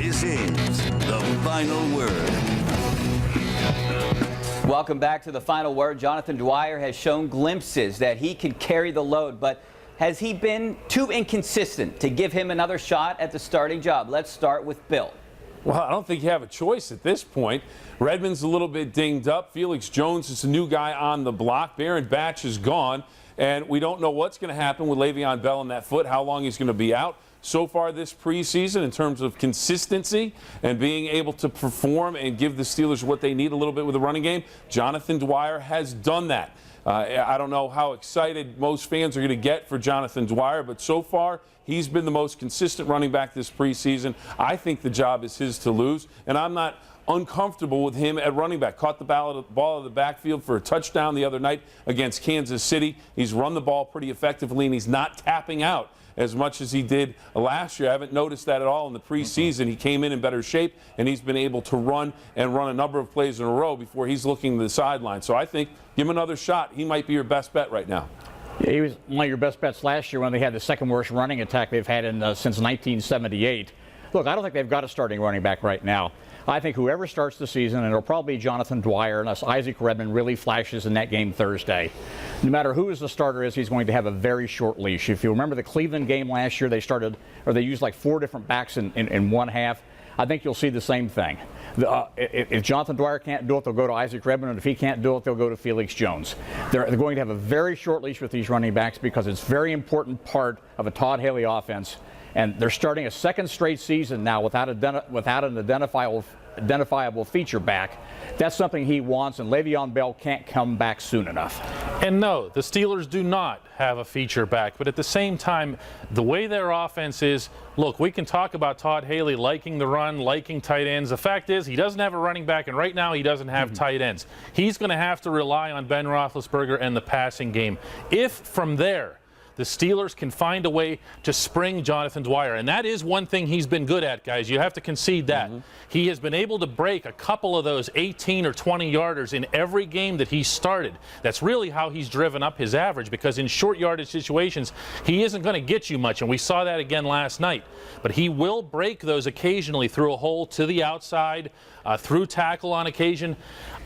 This is The Final Word. Welcome back to The Final Word. Jonathan Dwyer has shown glimpses that he can carry the load, but has he been too inconsistent to give him another shot at the starting job? Let's start with Bill. Well, I don't think you have a choice at this point. Redmond's a little bit dinged up. Felix Jones is a new guy on the block. Baron Batch is gone, and we don't know what's going to happen with Le'Veon Bell in that foot, how long he's going to be out. So far this preseason, in terms of consistency and being able to perform and give the Steelers what they need a little bit with the running game, Jonathan Dwyer has done that. I don't know how excited most fans are going to get for Jonathan Dwyer, but so far he's been the most consistent running back this preseason. I think the job is his to lose, and I'm not uncomfortable with him at running back. Caught the ball out of the backfield for a touchdown the other night against Kansas City. He's run the ball pretty effectively, and he's not tapping out as much as he did last year. I haven't noticed that at all in the preseason. He came in better shape, and he's been able to run a number of plays in a row before he's looking to the sideline. So I think give him another shot. He might be your best bet right now. Yeah, he was one of your best bets last year when they had the second worst running attack they've had since 1978. Look, I don't think they've got a starting running back right now. I think whoever starts the season, and it'll probably be Jonathan Dwyer unless Isaac Redmond really flashes in that game Thursday. No matter who the starter is, he's going to have a very short leash. If you remember the Cleveland game last year, they used like 4 different backs in one half. I think you'll see the same thing. If Jonathan Dwyer can't do it, they'll go to Isaac Redmond, and if he can't do it, they'll go to Felix Jones. They're going to have a very short leash with these running backs because it's a very important part of a Todd Haley offense. And they're starting a second straight season now without an identifiable feature back. That's something he wants, and Le'Veon Bell can't come back soon enough. And no, the Steelers do not have a feature back. But at the same time, the way their offense is, look, we can talk about Todd Haley liking the run, liking tight ends. The fact is he doesn't have a running back, and right now he doesn't have tight ends. He's going to have to rely on Ben Roethlisberger and the passing game. If from there the Steelers can find a way to spring Jonathan Dwyer. And that is one thing he's been good at, guys. You have to concede that. He has been able to break a couple of those 18 or 20 yarders in every game that he started. That's really how he's driven up his average, because in short yardage situations, he isn't going to get you much. And we saw that again last night. But he will break those occasionally through a hole to the outside, through tackle on occasion.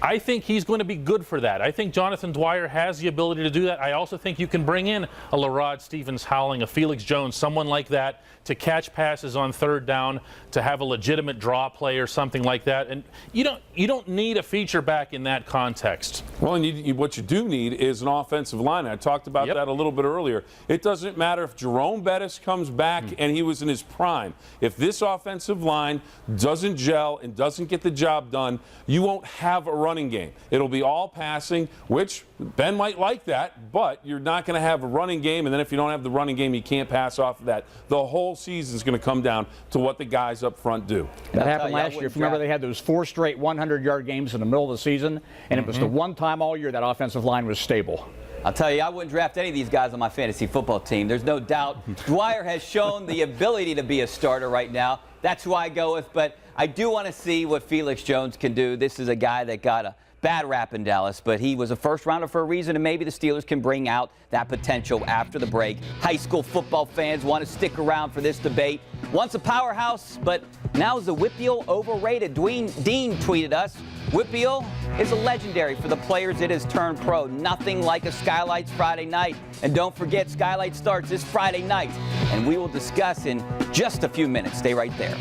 I think he's going to be good for that. I think Jonathan Dwyer has the ability to do that. I also think you can bring in a LaRod Stevens-Howling, a Felix Jones, someone like that, to catch passes on third down, to have a legitimate draw play or something like that. And you don't need a feature back in that context. Well, and what you do need is an offensive line. I talked about that a little bit earlier. It doesn't matter if Jerome Bettis comes back and he was in his prime. If this offensive line doesn't gel and doesn't get the job done, you won't have a running game. It'll be all passing, which Ben might like that, but you're not going to have a running game. And then if you don't have the running game, you can't pass off of that. The whole season is going to come down to what the guys up front do. That happened last year. If you remember, they had those 4 straight 100-yard games in the middle of the season, and it was the one time all year that offensive line was stable. I'll tell you, I wouldn't draft any of these guys on my fantasy football team. There's no doubt. Dwyer has shown the ability to be a starter right now. That's who I go with, but I do want to see what Felix Jones can do. This is a guy that got a bad rap in Dallas, but he was a first rounder for a reason, and maybe the Steelers can bring out that potential after the break. High school football fans want to stick around for this debate. Once a powerhouse, but now is the Whippeal overrated? Dean tweeted us, Whippeal is a legendary for the players it has turned pro. Nothing like a Skylights Friday night. And don't forget, Skylight starts this Friday night, and we will discuss in just a few minutes. Stay right there.